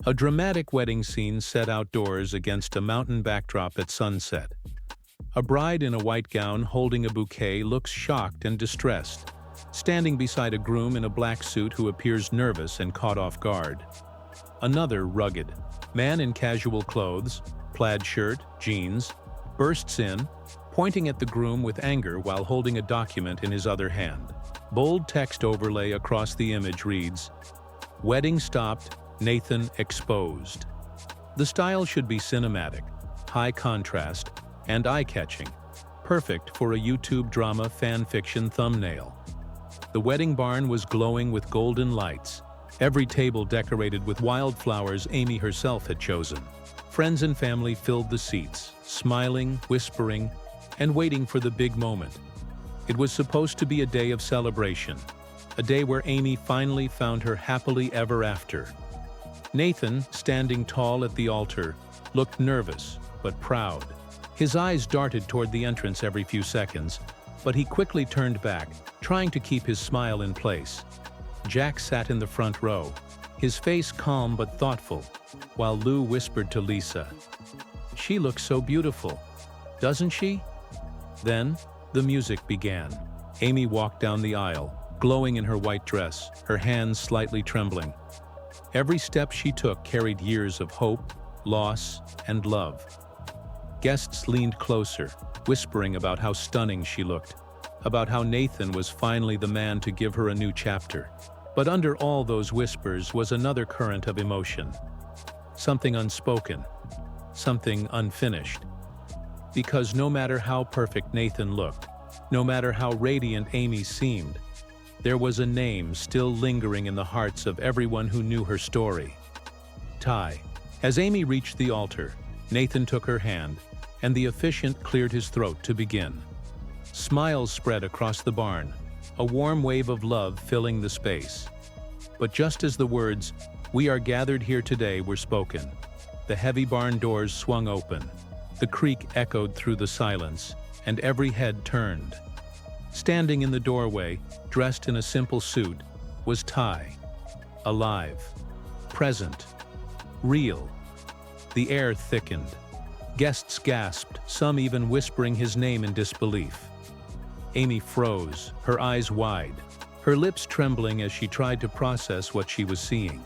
A dramatic wedding scene set outdoors against a mountain backdrop at sunset. A bride in a white gown holding a bouquet looks shocked and distressed, standing beside a groom in a black suit who appears nervous and caught off guard. Another rugged man in casual clothes, plaid shirt, jeans, bursts in, pointing at the groom with anger while holding a document in his other hand. Bold text overlay across the image reads, "Wedding stopped, Nathan exposed." The style should be cinematic, high contrast, and eye-catching, perfect for a YouTube drama fan fiction thumbnail. The wedding barn was glowing with golden lights, every table decorated with wildflowers Amy herself had chosen. Friends and family filled the seats, smiling, whispering, and waiting for the big moment. It was supposed to be a day of celebration, a day where Amy finally found her happily ever after. Nathan, standing tall at the altar, looked nervous but proud. His eyes darted toward the entrance every few seconds, but he quickly turned back, trying to keep his smile in place. Jack sat in the front row, his face calm but thoughtful, while Lou whispered to Lisa, "She looks so beautiful, doesn't she?" Then, the music began. Amy walked down the aisle, glowing in her white dress, her hands slightly trembling. Every step she took carried years of hope, loss, and love. Guests leaned closer, whispering about how stunning she looked, about how Nathan was finally the man to give her a new chapter. But under all those whispers was another current of emotion. Something unspoken, something unfinished. Because no matter how perfect Nathan looked, no matter how radiant Amy seemed, there was a name still lingering in the hearts of everyone who knew her story. Ty. As Amy reached the altar, Nathan took her hand, and the officiant cleared his throat to begin. Smiles spread across the barn, a warm wave of love filling the space. But just as the words, "We are gathered here today," were spoken, the heavy barn doors swung open. The creak echoed through the silence, and every head turned. Standing in the doorway, dressed in a simple suit, was Ty. Alive, present, real. The air thickened. Guests gasped, some even whispering his name in disbelief. Amy froze, her eyes wide, her lips trembling as she tried to process what she was seeing.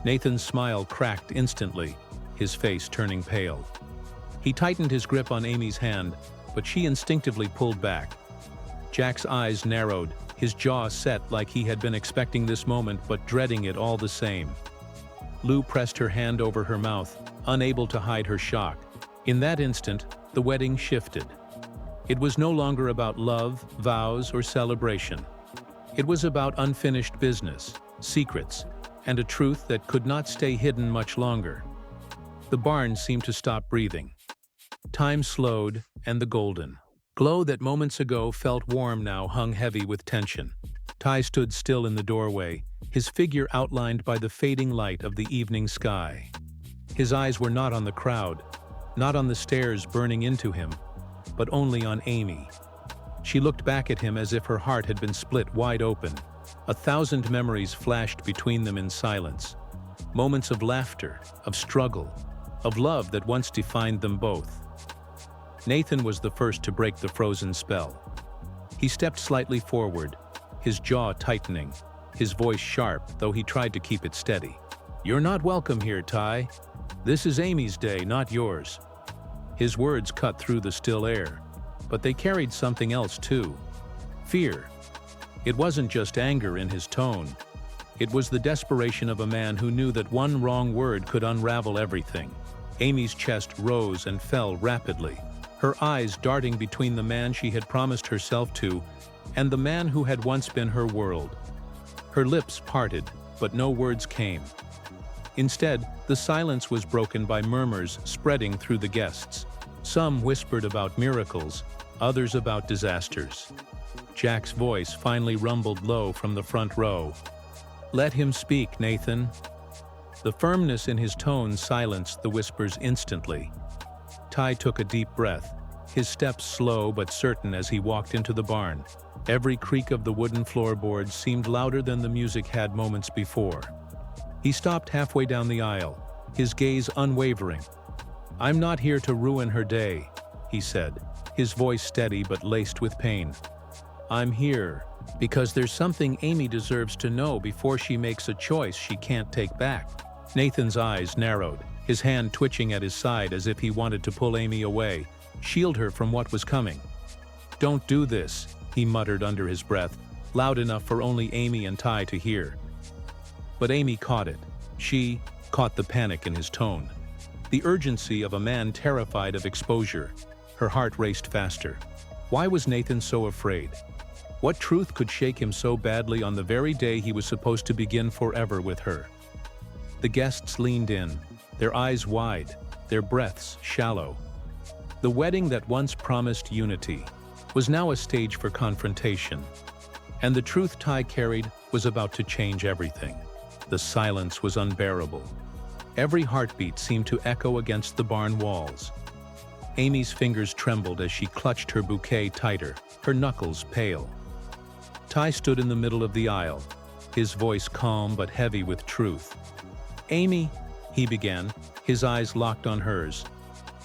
Nathan's smile cracked instantly, his face turning pale. He tightened his grip on Amy's hand, but she instinctively pulled back. Jack's eyes narrowed, his jaw set like he had been expecting this moment but dreading it all the same. Lou pressed her hand over her mouth, unable to hide her shock. In that instant, the wedding shifted. It was no longer about love, vows, or celebration. It was about unfinished business, secrets, and a truth that could not stay hidden much longer. The barn seemed to stop breathing. Time slowed, and the golden glow that moments ago felt warm now hung heavy with tension. Ty stood still in the doorway, his figure outlined by the fading light of the evening sky. His eyes were not on the crowd, not on the stairs burning into him, but only on Amy. She looked back at him as if her heart had been split wide open. 1,000 memories flashed between them in silence. Moments of laughter, of struggle, of love that once defined them both. Nathan was the first to break the frozen spell. He stepped slightly forward, his jaw tightening, his voice sharp, though he tried to keep it steady. "You're not welcome here, Ty. This is Amy's day, not yours." His words cut through the still air, but they carried something else too. Fear. It wasn't just anger in his tone. It was the desperation of a man who knew that one wrong word could unravel everything. Amy's chest rose and fell rapidly, her eyes darting between the man she had promised herself to and the man who had once been her world. Her lips parted, but no words came. Instead, the silence was broken by murmurs spreading through the guests. Some whispered about miracles, others about disasters. Jack's voice finally rumbled low from the front row. "Let him speak, Nathan." The firmness in his tone silenced the whispers instantly. Ty took a deep breath, his steps slow but certain as he walked into the barn. Every creak of the wooden floorboards seemed louder than the music had moments before. He stopped halfway down the aisle, his gaze unwavering. "I'm not here to ruin her day," he said, his voice steady but laced with pain. "I'm here because there's something Amy deserves to know before she makes a choice she can't take back." Nathan's eyes narrowed, his hand twitching at his side as if he wanted to pull Amy away, shield her from what was coming. "Don't do this," he muttered under his breath, loud enough for only Amy and Ty to hear. But Amy caught it. She caught the panic in his tone, the urgency of a man terrified of exposure. Her heart raced faster. Why was Nathan so afraid? What truth could shake him so badly on the very day he was supposed to begin forever with her? The guests leaned in, their eyes wide, their breaths shallow. The wedding that once promised unity was now a stage for confrontation. And the truth Ty carried was about to change everything. The silence was unbearable. Every heartbeat seemed to echo against the barn walls. Amy's fingers trembled as she clutched her bouquet tighter, her knuckles pale. Ty stood in the middle of the aisle, his voice calm but heavy with truth. "Amy," he began, his eyes locked on hers,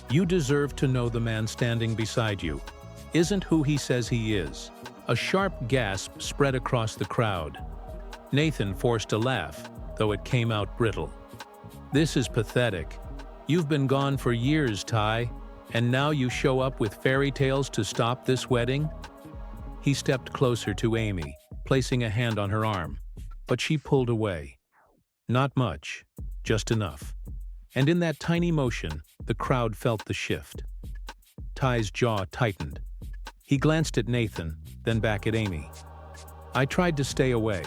"you deserve to know the man standing beside you isn't who he says he is." A sharp gasp spread across the crowd. Nathan forced a laugh, though it came out brittle. "This is pathetic. You've been gone for years, Ty, and now you show up with fairy tales to stop this wedding?" He stepped closer to Amy, placing a hand on her arm, but she pulled away. Not much, just enough. And in that tiny motion, the crowd felt the shift. Ty's jaw tightened. He glanced at Nathan, then back at Amy. "I tried to stay away.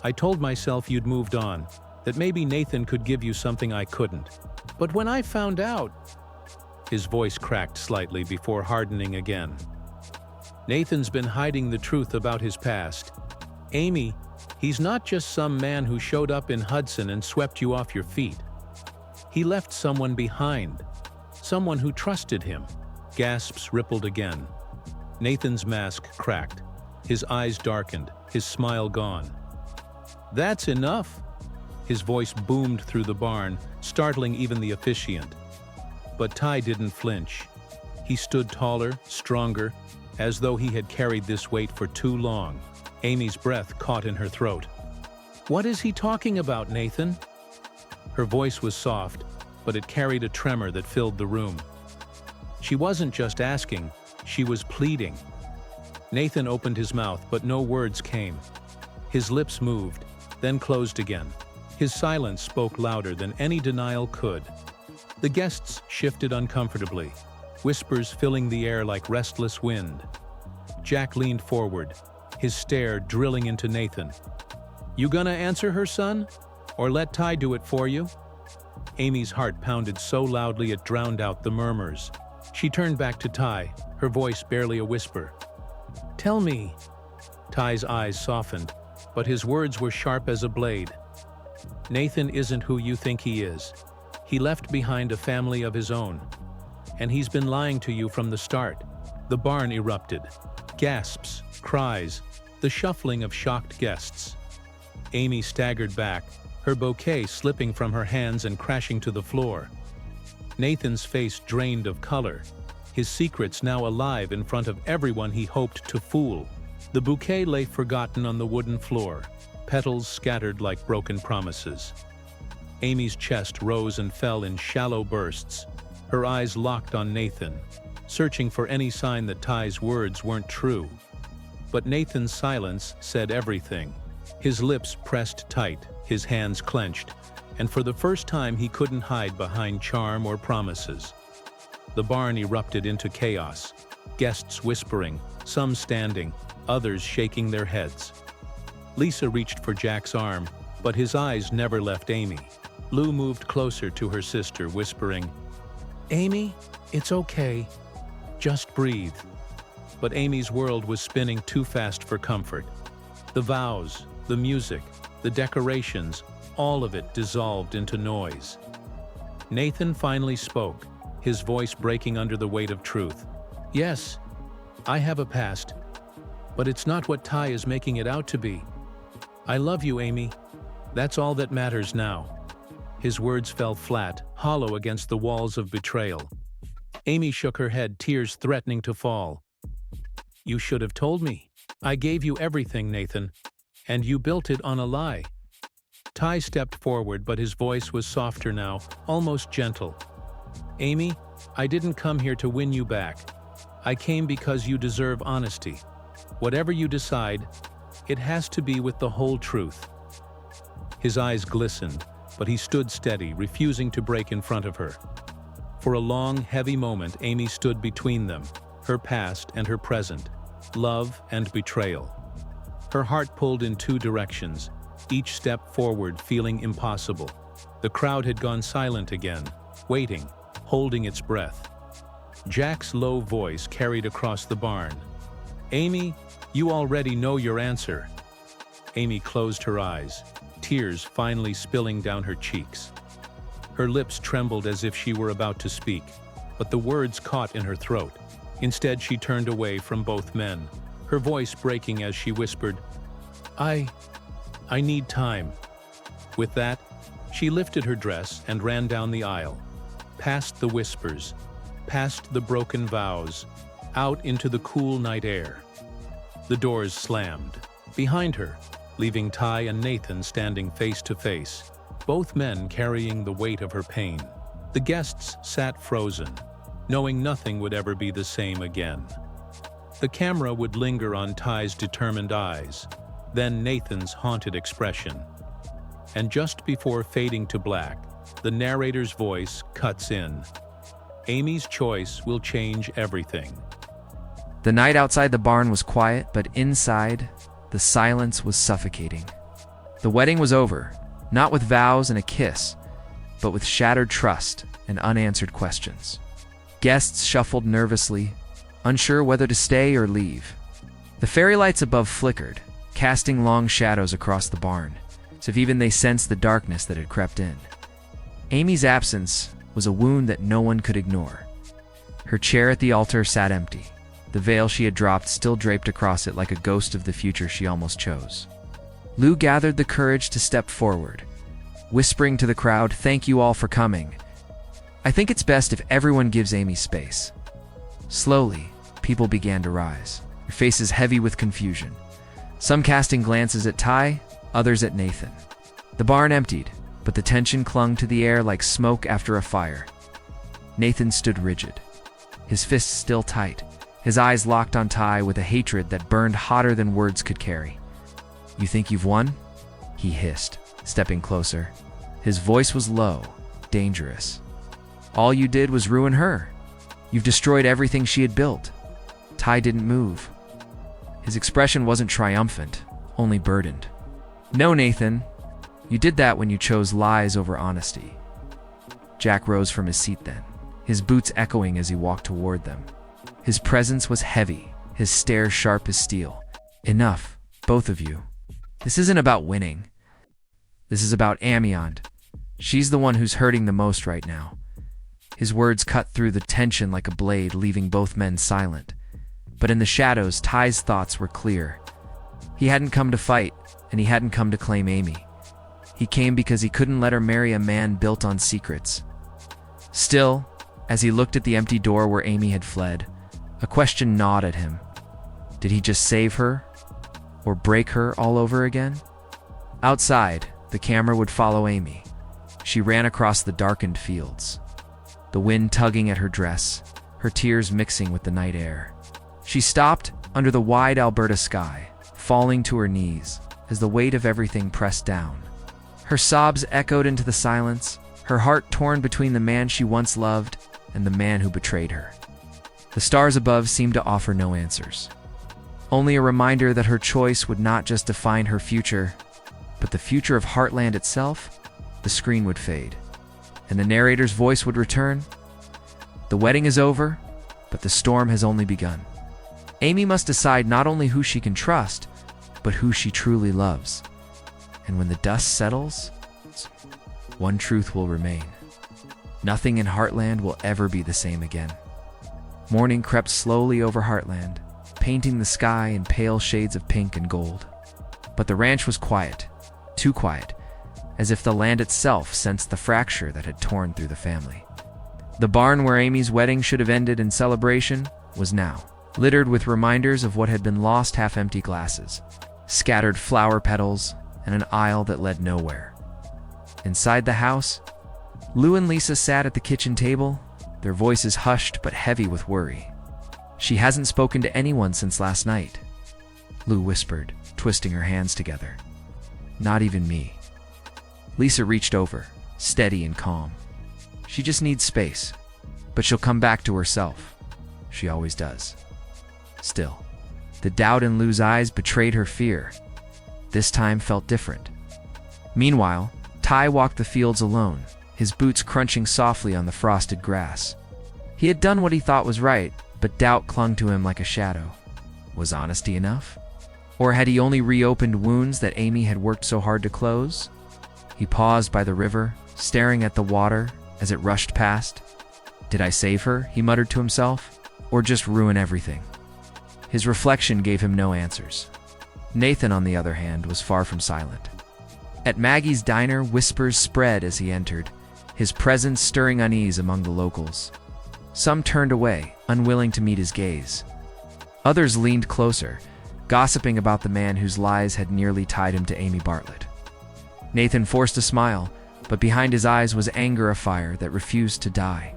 I told myself you'd moved on, that maybe Nathan could give you something I couldn't. But when I found out..." His voice cracked slightly before hardening again. "Nathan's been hiding the truth about his past. Amy, he's not just some man who showed up in Hudson and swept you off your feet. He left someone behind, someone who trusted him." Gasps rippled again. Nathan's mask cracked, his eyes darkened, his smile gone. "That's enough!" His voice boomed through the barn, startling even the officiant. But Ty didn't flinch. He stood taller, stronger, as though he had carried this weight for too long. Amy's breath caught in her throat. "What is he talking about, Nathan?" Her voice was soft, but it carried a tremor that filled the room. She wasn't just asking, she was pleading. Nathan opened his mouth, but no words came. His lips moved, then closed again. His silence spoke louder than any denial could. The guests shifted uncomfortably, whispers filling the air like restless wind. Jack leaned forward, his stare drilling into Nathan. "You gonna answer her, son? Or let Ty do it for you?" Amy's heart pounded so loudly it drowned out the murmurs. She turned back to Ty, her voice barely a whisper. "Tell me." Ty's eyes softened, but his words were sharp as a blade. "Nathan isn't who you think he is. He left behind a family of his own. And he's been lying to you from the start." The barn erupted. Gasps, cries, the shuffling of shocked guests. Amy staggered back, her bouquet slipping from her hands and crashing to the floor. Nathan's face drained of color, his secrets now alive in front of everyone he hoped to fool. The bouquet lay forgotten on the wooden floor, petals scattered like broken promises. Amy's chest rose and fell in shallow bursts, her eyes locked on Nathan, searching for any sign that Ty's words weren't true. But Nathan's silence said everything. His lips pressed tight, his hands clenched, and for the first time he couldn't hide behind charm or promises. The barn erupted into chaos, guests whispering, some standing, others shaking their heads. Lisa reached for Jack's arm, but his eyes never left Amy. Lou moved closer to her sister, whispering, "Amy, it's okay. Just breathe." But Amy's world was spinning too fast for comfort. The vows, the music, the decorations, all of it dissolved into noise. Nathan finally spoke, his voice breaking under the weight of truth. "Yes, I have a past, but it's not what Ty is making it out to be. I love you, Amy. That's all that matters now." His words fell flat, hollow against the walls of betrayal. Amy shook her head, tears threatening to fall. "You should have told me. I gave you everything, Nathan, and you built it on a lie." Ty stepped forward, but his voice was softer now, almost gentle. "Amy, I didn't come here to win you back. I came because you deserve honesty. Whatever you decide, it has to be with the whole truth." His eyes glistened, but he stood steady, refusing to break in front of her. For a long, heavy moment, Amy stood between them, her past and her present, love and betrayal. Her heart pulled in two directions, each step forward feeling impossible. The crowd had gone silent again, waiting, holding its breath. Jack's low voice carried across the barn. "Amy, you already know your answer." Amy closed her eyes, tears finally spilling down her cheeks. Her lips trembled as if she were about to speak, but the words caught in her throat. Instead, she turned away from both men, her voice breaking as she whispered, I need time." With that, she lifted her dress and ran down the aisle, past the whispers, past the broken vows, out into the cool night air. The doors slammed behind her, leaving Ty and Nathan standing face to face, both men carrying the weight of her pain. The guests sat frozen, knowing nothing would ever be the same again. The camera would linger on Ty's determined eyes, then Nathan's haunted expression. And just before fading to black, the narrator's voice cuts in. "Amy's choice will change everything." The night outside the barn was quiet, but inside, the silence was suffocating. The wedding was over, not with vows and a kiss, but with shattered trust and unanswered questions. Guests shuffled nervously, unsure whether to stay or leave. The fairy lights above flickered, casting long shadows across the barn, as if even they sensed the darkness that had crept in. Amy's absence was a wound that no one could ignore. Her chair at the altar sat empty, the veil she had dropped still draped across it like a ghost of the future she almost chose. Lou gathered the courage to step forward, whispering to the crowd, "Thank you all for coming. I think it's best if everyone gives Amy space." Slowly, people began to rise, their faces heavy with confusion. Some casting glances at Ty, others at Nathan. The barn emptied, but the tension clung to the air like smoke after a fire. Nathan stood rigid, his fists still tight, his eyes locked on Ty with a hatred that burned hotter than words could carry. "You think you've won?" he hissed, stepping closer. His voice was low, dangerous. "All you did was ruin her. You've destroyed everything she had built." Ty didn't move. His expression wasn't triumphant, only burdened. "No, Nathan. You did that when you chose lies over honesty." Jack rose from his seat then, his boots echoing as he walked toward them. His presence was heavy, his stare sharp as steel. "Enough, both of you. This isn't about winning. This is about Amiand. She's the one who's hurting the most right now." His words cut through the tension like a blade, leaving both men silent. But in the shadows, Ty's thoughts were clear. He hadn't come to fight, and he hadn't come to claim Amy. He came because he couldn't let her marry a man built on secrets. Still, as he looked at the empty door where Amy had fled, a question gnawed at him. Did he just save her, or break her all over again? Outside, the camera would follow Amy. She ran across the darkened fields, the wind tugging at her dress, her tears mixing with the night air. She stopped under the wide Alberta sky, falling to her knees as the weight of everything pressed down. Her sobs echoed into the silence, her heart torn between the man she once loved and the man who betrayed her. The stars above seemed to offer no answers, only a reminder that her choice would not just define her future, but the future of Heartland itself. The screen would fade, and the narrator's voice would return. "The wedding is over, but the storm has only begun. Amy must decide not only who she can trust, but who she truly loves. And when the dust settles, one truth will remain. Nothing in Heartland will ever be the same again." Morning crept slowly over Heartland, painting the sky in pale shades of pink and gold. But the ranch was quiet, too quiet, as if the land itself sensed the fracture that had torn through the family. The barn where Amy's wedding should have ended in celebration was now littered with reminders of what had been lost, half-empty glasses, scattered flower petals, and an aisle that led nowhere. Inside the house, Lou and Lisa sat at the kitchen table, their voices hushed but heavy with worry. "She hasn't spoken to anyone since last night," Lou whispered, twisting her hands together. "Not even me." Lisa reached over, steady and calm. "She just needs space, but she'll come back to herself. She always does." Still, the doubt in Lou's eyes betrayed her fear. This time felt different. Meanwhile, Ty walked the fields alone, his boots crunching softly on the frosted grass. He had done what he thought was right, but doubt clung to him like a shadow. Was honesty enough? Or had he only reopened wounds that Amy had worked so hard to close? He paused by the river, staring at the water as it rushed past. "Did I save her?" he muttered to himself, "or just ruin everything?" His reflection gave him no answers. Nathan, on the other hand, was far from silent. At Maggie's diner, whispers spread as he entered, his presence stirring unease among the locals. Some turned away, unwilling to meet his gaze. Others leaned closer, gossiping about the man whose lies had nearly tied him to Amy Bartlett. Nathan forced a smile, but behind his eyes was anger afire that refused to die.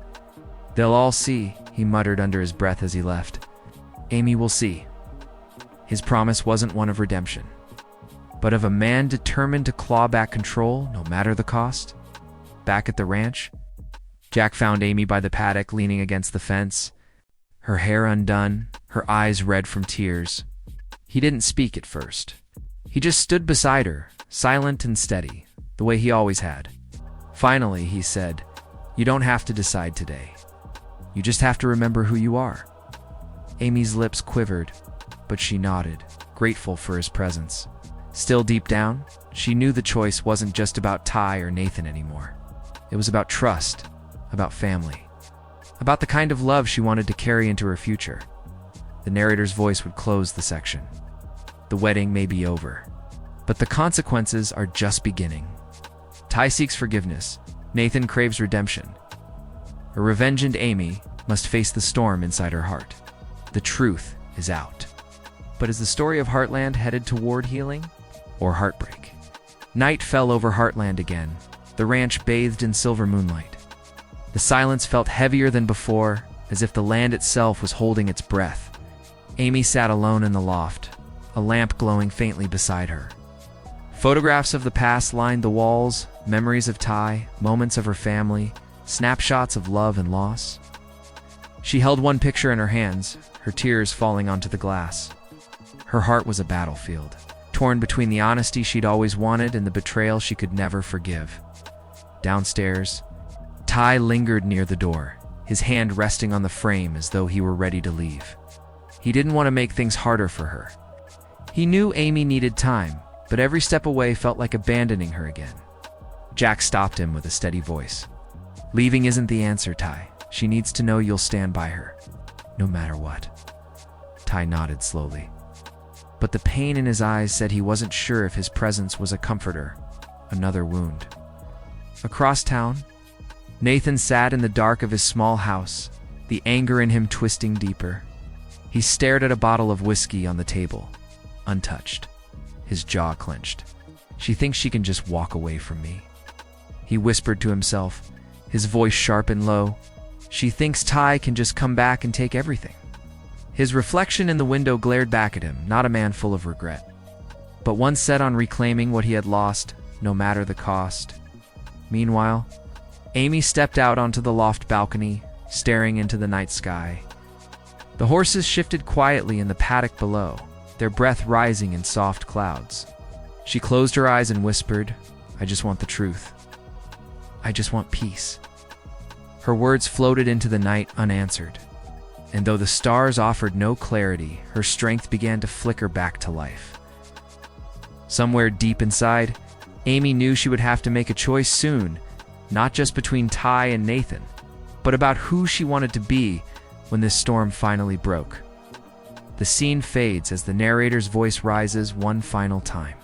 "They'll all see," he muttered under his breath as he left. "Amy will see." His promise wasn't one of redemption, but of a man determined to claw back control no matter the cost. Back at the ranch, Jack found Amy by the paddock, leaning against the fence, her hair undone, her eyes red from tears. He didn't speak at first. He just stood beside her, silent and steady, the way he always had. Finally, he said, "You don't have to decide today. You just have to remember who you are." Amy's lips quivered, but she nodded, grateful for his presence. Still deep down, she knew the choice wasn't just about Ty or Nathan anymore. It was about trust, about family, about the kind of love she wanted to carry into her future. The narrator's voice would close the section. The wedding may be over, but the consequences are just beginning. Ty seeks forgiveness. Nathan craves redemption. A revenged Amy must face the storm inside her heart. The truth is out. But is the story of Heartland headed toward healing or heartbreak? Night fell over Heartland again, the ranch bathed in silver moonlight. The silence felt heavier than before, as if the land itself was holding its breath. Amy sat alone in the loft, a lamp glowing faintly beside her. Photographs of the past lined the walls, memories of Ty, moments of her family, snapshots of love and loss. She held one picture in her hands, her tears falling onto the glass. Her heart was a battlefield, torn between the honesty she'd always wanted and the betrayal she could never forgive. Downstairs, Ty lingered near the door, his hand resting on the frame as though he were ready to leave. He didn't want to make things harder for her. He knew Amy needed time, but every step away felt like abandoning her again. Jack stopped him with a steady voice. "Leaving isn't the answer, Ty. She needs to know you'll stand by her, no matter what." Ty nodded slowly, but the pain in his eyes said he wasn't sure if his presence was a comforter, another wound. Across town, Nathan sat in the dark of his small house, the anger in him twisting deeper. He stared at a bottle of whiskey on the table, untouched, his jaw clenched. "She thinks she can just walk away from me," he whispered to himself, his voice sharp and low. "She thinks Ty can just come back and take everything." His reflection in the window glared back at him, not a man full of regret, but one set on reclaiming what he had lost, no matter the cost. Meanwhile, Amy stepped out onto the loft balcony, staring into the night sky. The horses shifted quietly in the paddock below, their breath rising in soft clouds. She closed her eyes and whispered, "I just want the truth. I just want peace." Her words floated into the night unanswered, and though the stars offered no clarity, her strength began to flicker back to life. Somewhere deep inside, Amy knew she would have to make a choice soon, not just between Ty and Nathan, but about who she wanted to be when this storm finally broke. The scene fades as the narrator's voice rises one final time.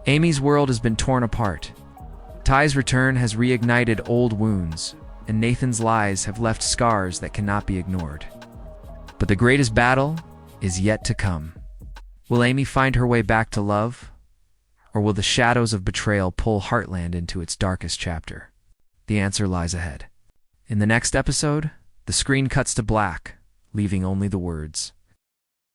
Amy's world has been torn apart. Ty's return has reignited old wounds, and Nathan's lies have left scars that cannot be ignored. But the greatest battle is yet to come. Will Amy find her way back to love? Or will the shadows of betrayal pull Heartland into its darkest chapter? The answer lies ahead. In the next episode, the screen cuts to black, leaving only the words,